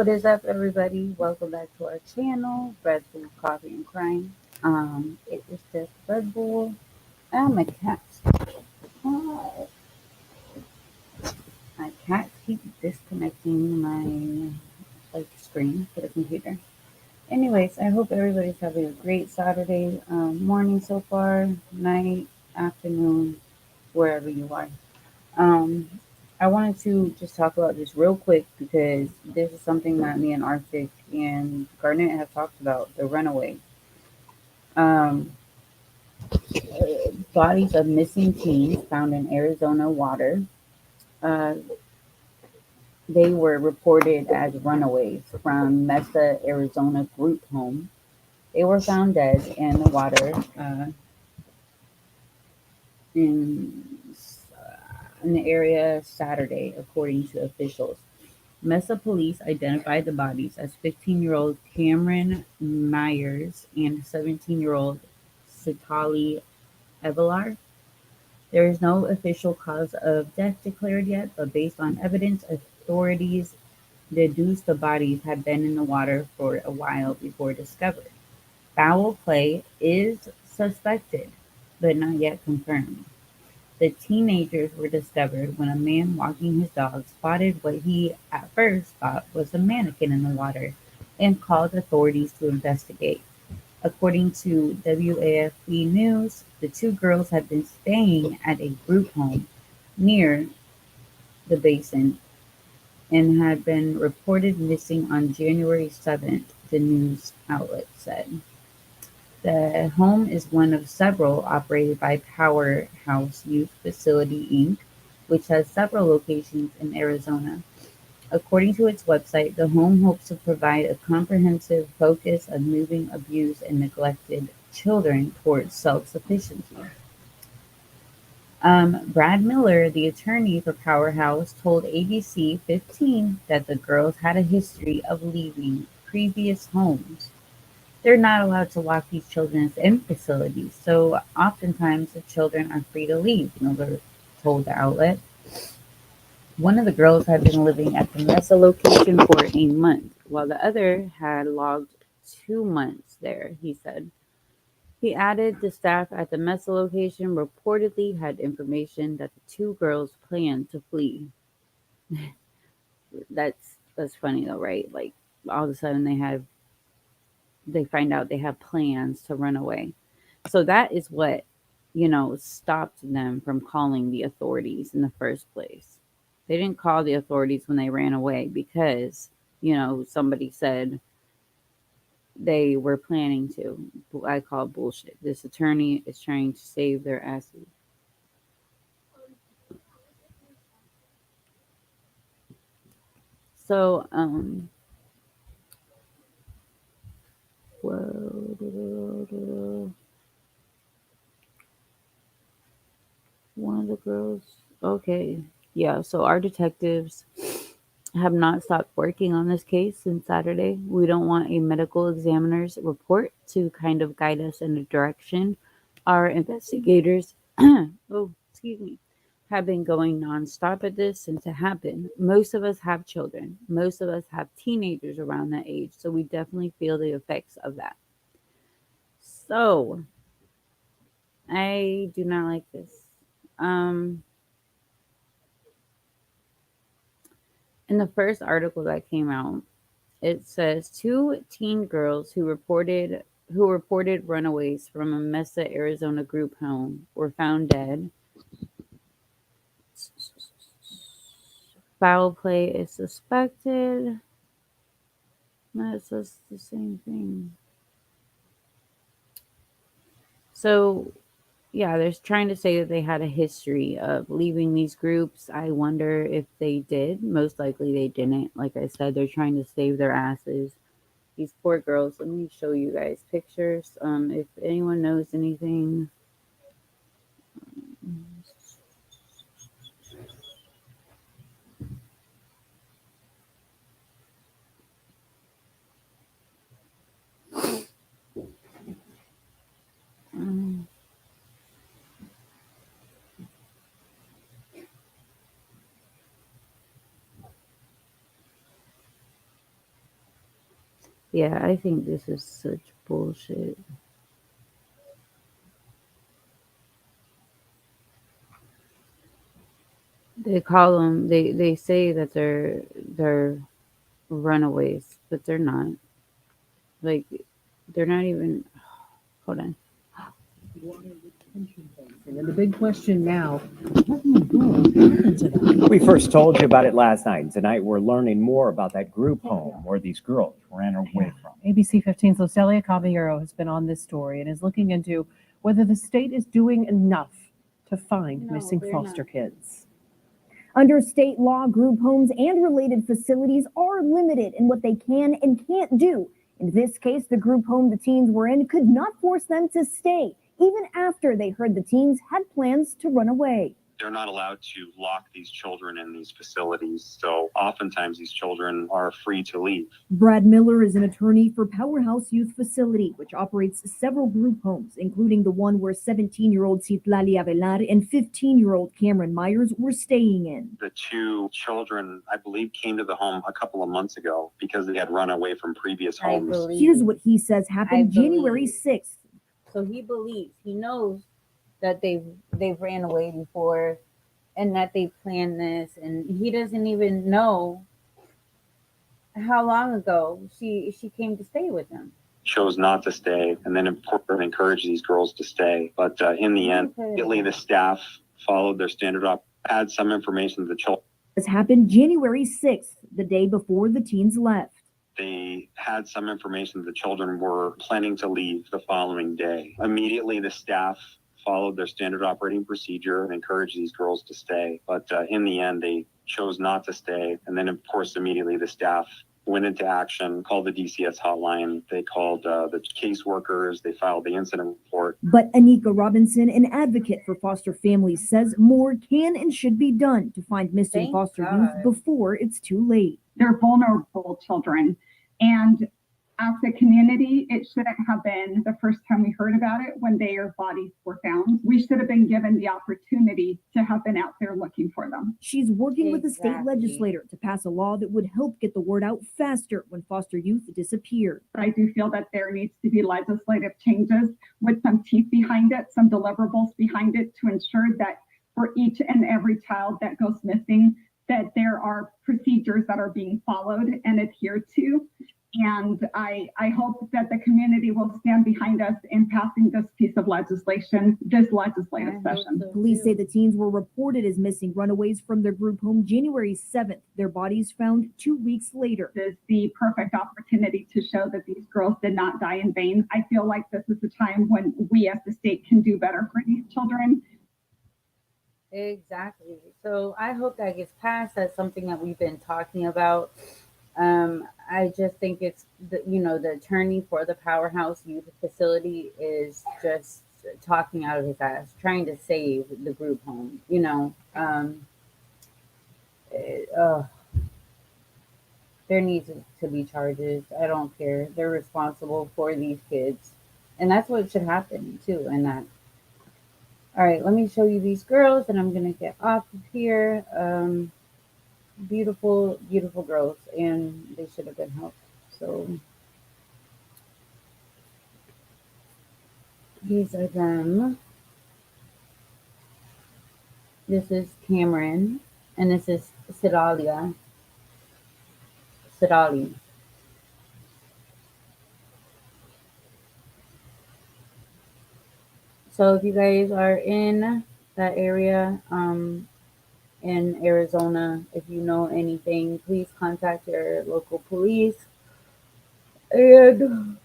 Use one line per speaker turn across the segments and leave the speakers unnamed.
What is up, everybody? Welcome back to our channel, Bread Food, Coffee, and Crime. It is just Red Bull and my cats. Uh, my cats keep disconnecting my screen for the computer. Anyways, I hope everybody's having a great Saturday morning so far, night, afternoon, wherever you are. Um, I wanted to just talk about this real quick because this is something that me and Arctic and Garnet have talked about, the runaway. Um, Bodies of missing teens found in Arizona water. Uh, they were reported as runaways from Mesa, Arizona group home. They were found dead in the water in in the area Saturday, according to officials. Mesa police identified the bodies as 15-year-old Cameron Myers and 17-year-old Sitali Evelar. There is no official cause of death declared yet, but based on evidence, authorities deduced the bodies had been in the water for a while before discovered. Foul play is suspected, but not yet confirmed. The teenagers were discovered when a man walking his dog spotted what he at first thought was a mannequin in the water and called authorities to investigate. According to WAFB News, the two girls had been staying at a group home near the basin and had been reported missing on January 7th, the news outlet said. The home is one of several operated by Powerhouse Youth Facility, Inc., which has several locations in Arizona. According to its website, the home hopes to provide a comprehensive focus on moving abused and neglected children towards self-sufficiency. Brad Miller, the attorney for Powerhouse, told ABC 15 that the girls had a history of leaving previous homes. They're not allowed to lock these children in facilities, so oftentimes the children are free to leave, Miller told the outlet. One of the girls had been living at the Mesa location for a month, while the other had logged 2 months there, he said. He added the staff at the Mesa location reportedly had information that the two girls planned to flee. That's funny though, right? Like all of a sudden they find out they have plans to run away. So that is what, stopped them from calling the authorities in the first place. They didn't call the authorities when they ran away because, somebody said they were planning to. I call bullshit. This attorney is trying to save their asses. So, whoa, one of the girls. Okay, yeah. So our detectives have not stopped working on this case since Saturday. We don't want a medical examiner's report to kind of guide us in a direction. Our investigators, oh, excuse me, have been going nonstop at this since it happened. Most of us have children. Most of us have teenagers around that age. So we definitely feel the effects of that. So I do not like this. Um, in the first article that came out, it says two teen girls who reported runaways from a Mesa, Arizona group home were found dead. Foul play is suspected. That says the same thing. So, yeah, they're trying to say that they had a history of leaving these groups. I wonder if they did. Most likely they didn't. Like I said, they're trying to save their asses. These poor girls. Let me show you guys pictures. If anyone knows anything. Um, Yeah, I think this is such bullshit. They call them. They say that they're runaways, but they're not. Like, they're not even. Hold on.
And the big question now, what in the world happened to them?
We first told you about it last night. Tonight, we're learning more about that group home where these girls ran away from.
ABC 15's Lucelia Caballero has been on this story and is looking into whether the state is doing enough to find
No,
missing
they're
foster
not.
kids.
Under state law, group homes and related facilities are limited in what they can and can't do. In this case, the group home the teens were in could not force them to stay, even after they heard the teens had plans to run away.
They're not allowed to lock these children in these facilities, so oftentimes these children are free to leave.
Brad Miller is an attorney for Powerhouse Youth Facility, which operates several group homes, including the one where 17-year-old Citlali Avelar and 15-year-old Cameron Myers were staying in.
The two children, I believe, came to the home a couple of months ago because they had run away from previous
I
homes.
believe.
Here's what he says happened
I believe.
January 6th.
So he believes. He knows that they've ran away before, and that they planned this, and he doesn't even know how long ago she came to stay with him.
Chose not to stay, and then encouraged these girls to stay. But in the end, immediately the staff followed their standard up, had some information to the children.
This happened January 6th, the day before the teens left.
They had some information the children were planning to leave the following day. Immediately, the staff followed their standard operating procedure and encouraged these girls to stay. But in the end, they chose not to stay. And then, of course, immediately the staff went into action, called the DCS hotline. They called the caseworkers. They filed the incident report.
But Anika Robinson, an advocate for foster families, says more can and should be done to find missing
Thank
foster
God.
youth before it's too late.
They're vulnerable children. And as a community, it shouldn't have been the first time we heard about it when their bodies were found. We should have been given the opportunity to have been out there looking for them.
She's working with the state
Exactly.
legislator to pass a law that would help get the word out faster when foster youth disappear.
But I do feel that there needs to be legislative changes with some teeth behind it, some deliverables behind it to ensure that for each and every child that goes missing, that there are procedures that are being followed and adhered to. And I hope that the community will stand behind us in passing this piece of legislation, this legislative session.
Police say the teens were reported as missing runaways from their group home January 7th. Their bodies found 2 weeks later.
This is the perfect opportunity to show that these girls did not die in vain. I feel like this is a time when we as the state can do better for these children.
Exactly. So I hope that gets passed. That's something that we've been talking about. I just think it's the attorney for the Powerhouse Youth Facility is just talking out of his ass, trying to save the group home. There needs to be charges. I don't care. They're responsible for these kids, and that's what should happen too. And that. All right, let me show you these girls, and I'm gonna get off of here. Beautiful, beautiful girls, and they should have been helped. So these are them. This is Cameron, and this is Sidali. So if you guys are in that area, in Arizona, if you know anything, please contact your local police. And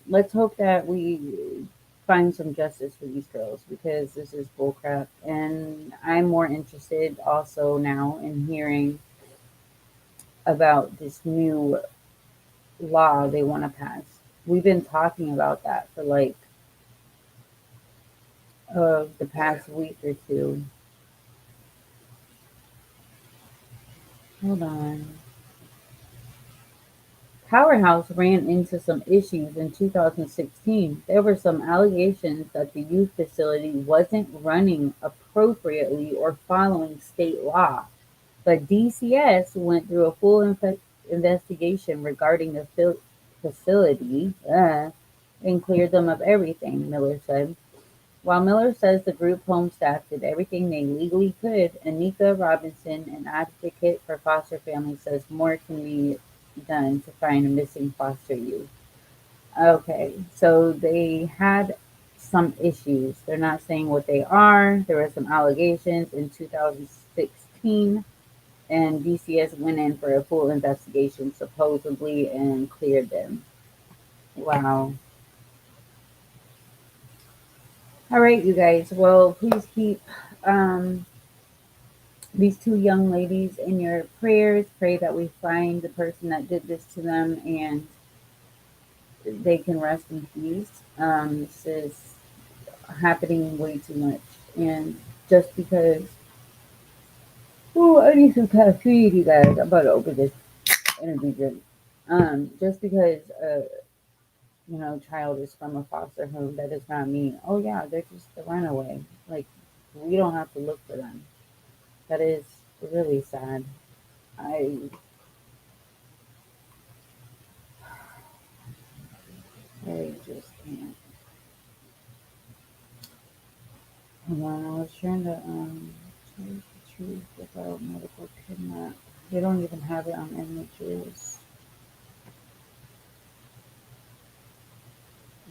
let's hope that we find some justice for these girls, because this is bullcrap. And I'm more interested also now in hearing about this new law they want to pass. We've been talking about that for like the past week or two. Hold on. Powerhouse ran into some issues in 2016. There were some allegations that the youth facility wasn't running appropriately or following state law. But DCS went through a full investigation regarding the facility and cleared them of everything, Miller said. While Miller says the group home staff did everything they legally could, Anika Robinson, an advocate for foster families, says more can be done to find a missing foster youth. Okay, so they had some issues. They're not saying what they are. There were some allegations in 2016, and DCS went in for a full investigation, supposedly, and cleared them. Wow. All right, you guys. Well, please keep um, these two young ladies in your prayers. Pray that we find the person that did this to them and they can rest in peace. This is happening way too much. And just because, oh, I need some caffeine, you guys. I'm about to open this energy drink. Just because child is from a foster home, that does not mean, oh yeah, they're just a runaway. Like, we don't have to look for them. That is really sad. I I just can't. Hold on, I was trying to tell you the truth about medical kidnap. They don't even have it on images.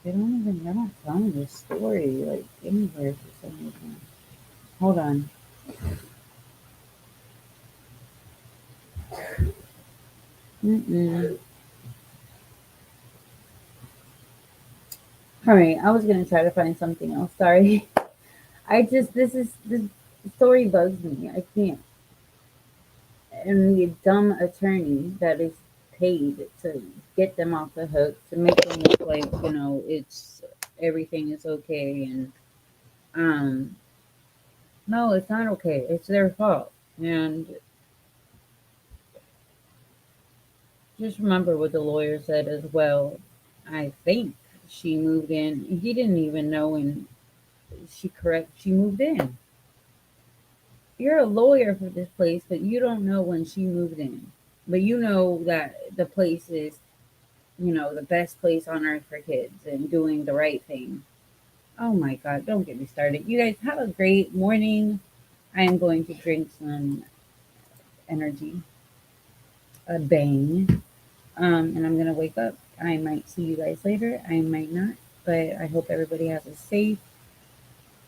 They're not telling this story like anywhere for some reason. Hold on. Mm-mm. All right, I was gonna try to find something else. Sorry. This story bugs me. I can't. And the dumb attorney that is paid to get them off the hook to make them look like it's everything is okay and um no, it's not okay. It's their fault. And just remember what the lawyer said as well. I think she moved in. He didn't even know when she moved in. You're a lawyer for this place, but you don't know when she moved in. But you know that the place is, the best place on earth for kids and doing the right thing. Oh my God, don't get me started. You guys have a great morning. I am going to drink some energy, a bang, and I'm going to wake up. I might see you guys later. I might not, but I hope everybody has a safe,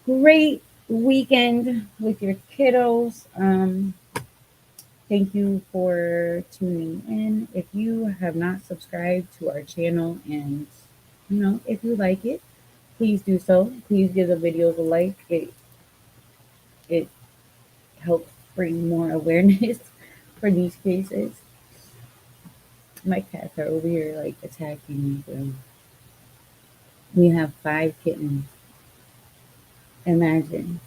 great weekend with your kiddos. Thank you for tuning in. If you have not subscribed to our channel and if you like it, please do so. Please give the videos a like. It helps bring more awareness for these cases. My cats are over here like attacking me. So we have 5 kittens. Imagine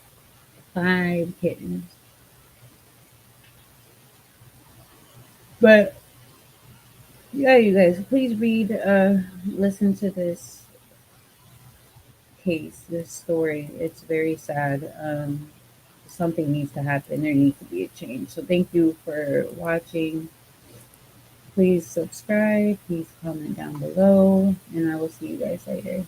5 kittens. But yeah, you guys, please listen to this case, this story. It's very sad. Something needs to happen. There needs to be a change. So thank you for watching. Please subscribe. Please comment down below. And I will see you guys later.